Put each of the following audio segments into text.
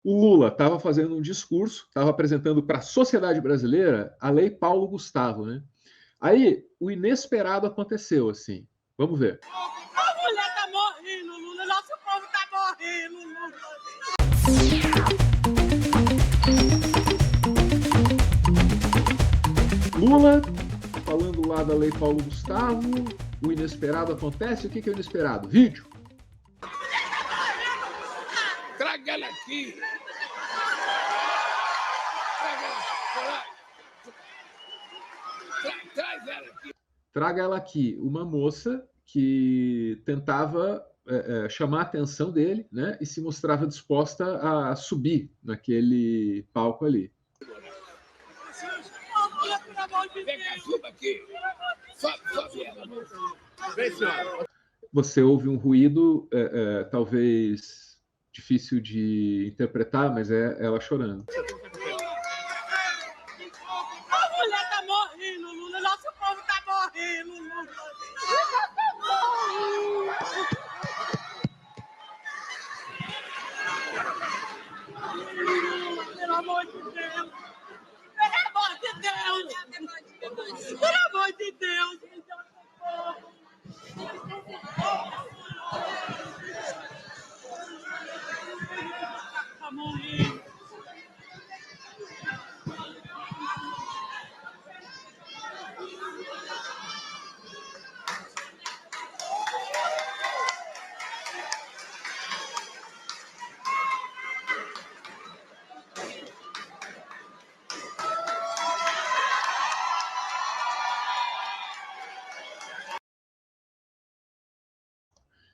O Lula estava fazendo um discurso, estava apresentando para a sociedade brasileira a Lei Paulo Gustavo, né? Aí o inesperado aconteceu, assim. Vamos ver. A mulher tá morrendo, Lula. Nosso povo tá morrendo, Lula. Lula falando lá da Lei Paulo Gustavo, o inesperado acontece. O que é o inesperado? Vídeo. Traga ela aqui. Traz ela aqui. Traga ela aqui. Uma moça que tentava chamar a atenção dele, né? E se mostrava disposta a subir naquele palco ali. Vem cá, suba aqui. Sobe ela, moça. Vem, senhora. Você ouve um ruído, talvez difícil de interpretar, mas é ela chorando. A mulher tá morrendo, Lula. Nosso povo tá morrendo, Lula. Pelo amor de Deus. Pelo amor de Deus. Pelo amor de Deus. Tá morrendo.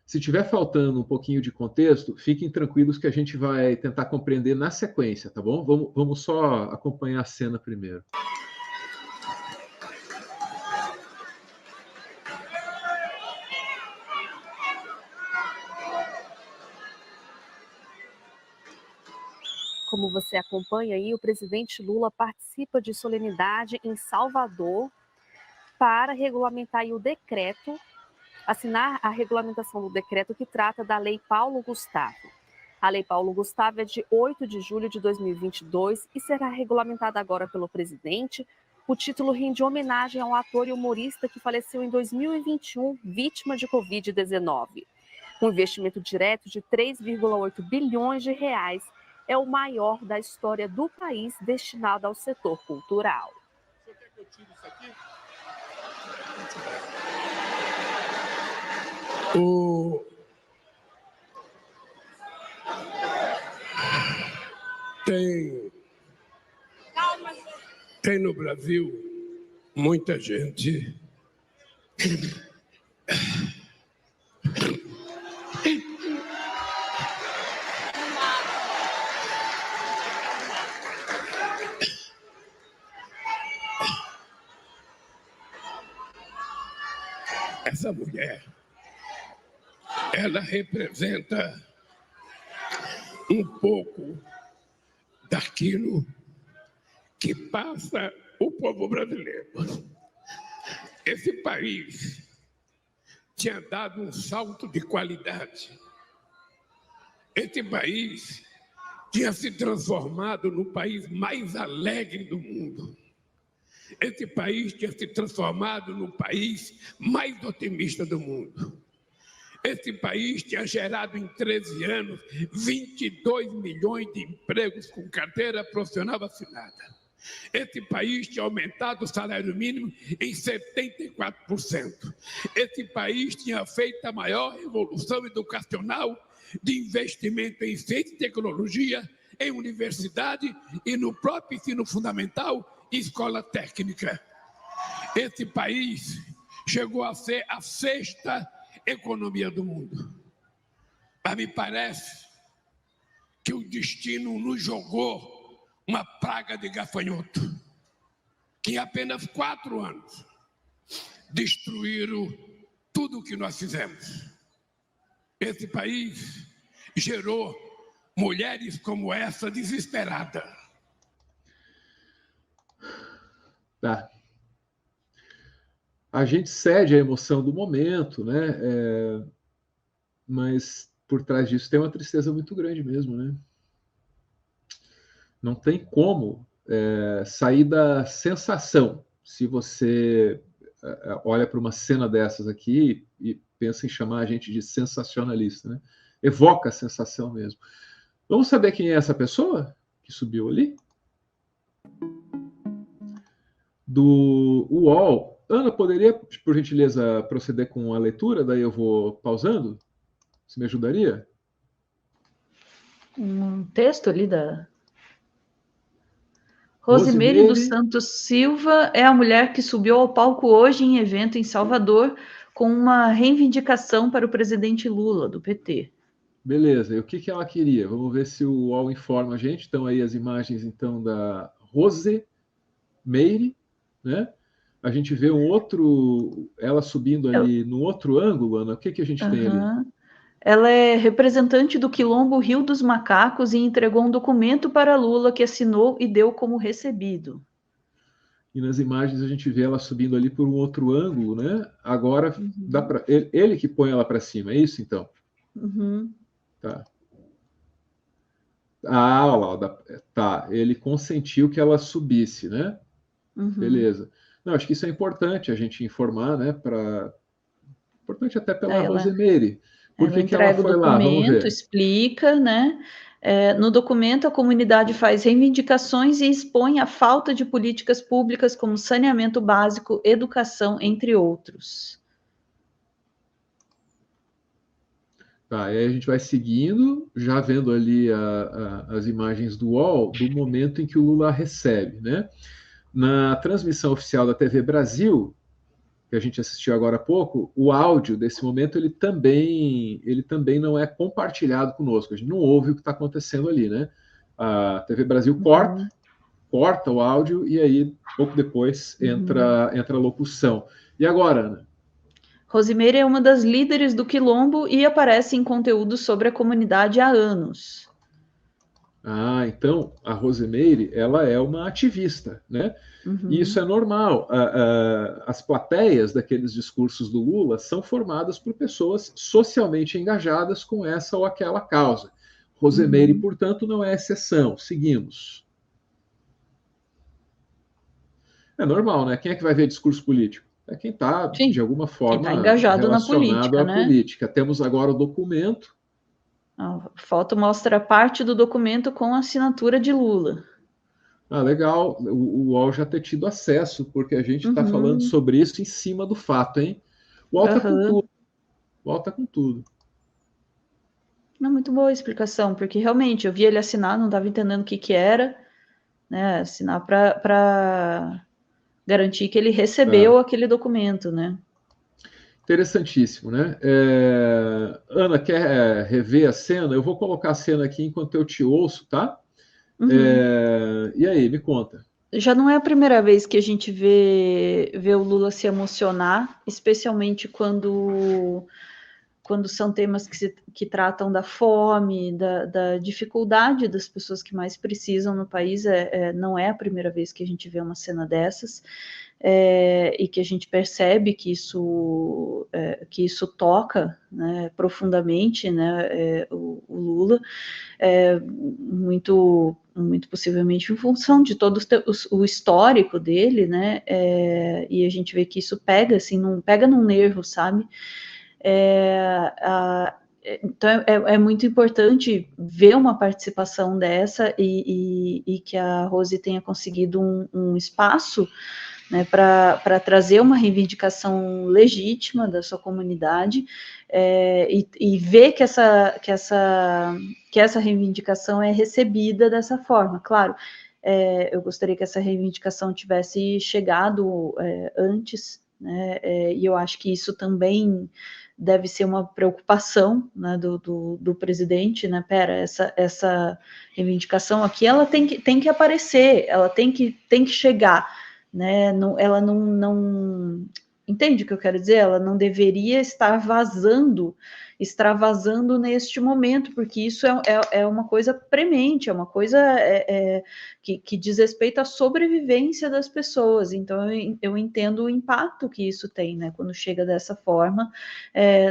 Se tiver faltando um pouquinho de contexto, fiquem tranquilos que a gente vai tentar compreender na sequência, tá bom? Vamos só acompanhar a cena primeiro. Como você acompanha aí, o presidente Lula participa de solenidade em Salvador para regulamentar aí o decreto, assinar a regulamentação do decreto que trata da Lei Paulo Gustavo. A Lei Paulo Gustavo é de 8 de julho de 2022 e será regulamentada agora pelo presidente. O título rende homenagem ao ator e humorista que faleceu em 2021, vítima de Covid-19. Um investimento direto de 3,8 bilhões de reais é o maior da história do país destinado ao setor cultural. Você quer que eu tire isso aqui? Tem no Brasil muita gente essa mulher, ela representa um pouco daquilo que passa o povo brasileiro. Esse país tinha dado um salto de qualidade. Esse país tinha se transformado no país mais alegre do mundo. Esse país tinha se transformado no país mais otimista do mundo. Esse país tinha gerado em 13 anos 22 milhões de empregos com carteira profissional assinada. Esse país tinha aumentado o salário mínimo em 74%. Esse país tinha feito a maior revolução educacional de investimento em ciência e tecnologia, em universidade e no próprio ensino fundamental e escola técnica. Esse país chegou a ser a 6ª economia do mundo. Mas me parece que o destino nos jogou uma praga de gafanhoto, que em apenas 4 anos destruíram tudo o que nós fizemos. Esse país gerou mulheres como essa desesperada. Tá. A gente cede à emoção do momento, né? Mas por trás disso tem uma tristeza muito grande mesmo, né? Não tem como sair da sensação. Se você olha para uma cena dessas aqui e pensa em chamar a gente de sensacionalista, né? Evoca a sensação mesmo. Vamos saber quem é essa pessoa que subiu ali? Do UOL. Ana, poderia, por gentileza, proceder com a leitura? Daí eu vou pausando? Você me ajudaria? Um texto ali da... Rosimeire dos Santos Silva é a mulher que subiu ao palco hoje em evento em Salvador com uma reivindicação para o presidente Lula, do PT. Beleza, e o que ela queria? Vamos ver se o UOL informa a gente. Então, aí as imagens então da Rosimeire, né? A gente vê ela subindo ali no outro ângulo, Ana. O que a gente tem ali? Ela é representante do Quilombo Rio dos Macacos e entregou um documento para Lula que assinou e deu como recebido. E nas imagens a gente vê ela subindo ali por um outro ângulo, né? Agora dá para ele que põe ela para cima, é isso então? Tá. Ah, olha lá, tá. Ele consentiu que ela subisse, né? Beleza. Não, acho que isso é importante a gente informar, né? Importante até pela Rosimeire. Por que ela foi lá? Vamos ver. Explica, né? No documento, a comunidade faz reivindicações e expõe a falta de políticas públicas como saneamento básico, educação, entre outros. Tá, e aí a gente vai seguindo, já vendo ali as imagens do UOL, do momento em que o Lula recebe, né? Na transmissão oficial da TV Brasil, que a gente assistiu agora há pouco, o áudio desse momento ele também não é compartilhado conosco. A gente não ouve o que está acontecendo ali, né? A TV Brasil corta o áudio e aí pouco depois entra a locução. E agora, Ana? Rosimeire é uma das líderes do Quilombo e aparece em conteúdo sobre a comunidade há anos. Ah, então a Rosimeire, ela é uma ativista, né? E isso é normal. As plateias daqueles discursos do Lula são formadas por pessoas socialmente engajadas com essa ou aquela causa. Rosimeire, portanto, não é exceção. Seguimos. É normal, né? Quem é que vai ver discurso político? É quem está, de alguma forma, engajado relacionado na política, à política. Temos agora o documento. A foto mostra parte do documento com a assinatura de Lula. Ah, legal. O UOL já ter tido acesso, porque a gente está falando sobre isso em cima do fato, hein? O UOL está com tudo. O UOL está com tudo. Não, muito boa a explicação, porque realmente eu vi ele assinar, não estava entendendo o que era, né? Assinar para garantir que ele recebeu aquele documento, né? Interessantíssimo, né? Ana, quer rever a cena? Eu vou colocar a cena aqui enquanto eu te ouço, tá? E aí, me conta. Já não é a primeira vez que a gente vê o Lula se emocionar, especialmente quando são temas que tratam da fome, da dificuldade das pessoas que mais precisam no país. Não é a primeira vez que a gente vê uma cena dessas. E que a gente percebe que isso toca, né, profundamente, né, o Lula, muito possivelmente em função de todo o histórico dele, né, e a gente vê que isso pega, assim, pega num nervo, sabe? Então é muito importante ver uma participação dessa e que a Rose tenha conseguido um espaço, né, para trazer uma reivindicação legítima da sua comunidade, e ver que essa reivindicação é recebida dessa forma. Claro, eu gostaria que essa reivindicação tivesse chegado antes, né, e eu acho que isso também deve ser uma preocupação, né, do presidente, né? Essa reivindicação aqui, ela tem que aparecer, ela tem que chegar, né? Ela não entende o que eu quero dizer? Ela não deveria estar extravasando neste momento, porque isso é uma coisa premente, é uma coisa que diz respeito à sobrevivência das pessoas. Então eu entendo o impacto que isso tem, né, quando chega dessa forma,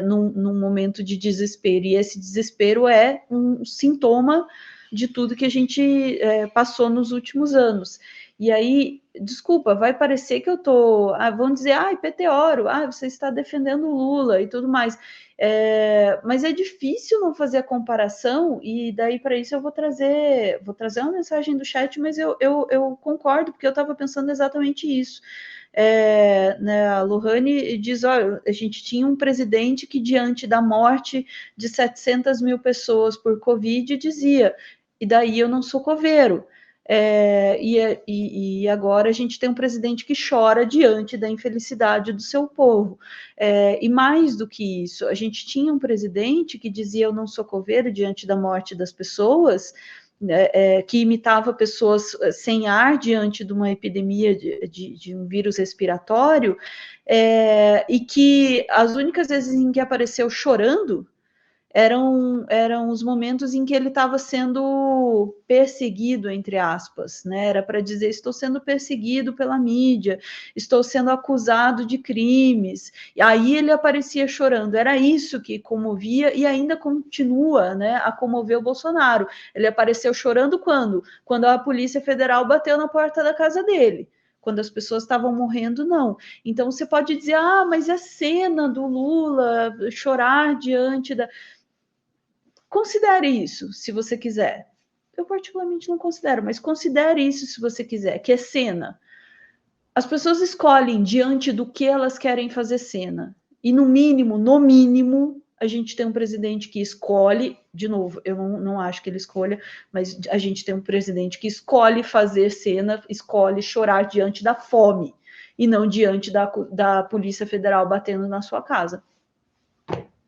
num momento de desespero, e esse desespero é um sintoma de tudo que a gente passou nos últimos anos. E aí, desculpa, vai parecer que eu tô... vão dizer, Peteoro, você está defendendo o Lula e tudo mais. Mas é difícil não fazer a comparação, e daí para isso eu vou trazer uma mensagem do chat, mas eu concordo, porque eu estava pensando exatamente isso. Né, a Lohane diz, olha, a gente tinha um presidente que, diante da morte de 700 mil pessoas por Covid, dizia, e daí eu não sou coveiro. E agora a gente tem um presidente que chora diante da infelicidade do seu povo. E mais do que isso, a gente tinha um presidente que dizia, eu não sou coveiro diante da morte das pessoas, que imitava pessoas sem ar diante de uma epidemia de um vírus respiratório, e que as únicas vezes em que apareceu chorando eram os momentos em que ele estava sendo perseguido, entre aspas, né? Era para dizer, estou sendo perseguido pela mídia, estou sendo acusado de crimes, e aí ele aparecia chorando. Era isso que comovia e ainda continua, né, a comover o Bolsonaro. Ele apareceu chorando quando? Quando a Polícia Federal bateu na porta da casa dele. Quando as pessoas estavam morrendo, não. Então você pode dizer, mas a cena do Lula chorar diante da... Considere isso, se você quiser. Eu particularmente não considero, mas considere isso se você quiser, que é cena. As pessoas escolhem diante do que elas querem fazer cena. E no mínimo, a gente tem um presidente que escolhe, de novo, eu não acho que ele escolha, mas a gente tem um presidente que escolhe fazer cena, escolhe chorar diante da fome, e não diante da Polícia Federal batendo na sua casa.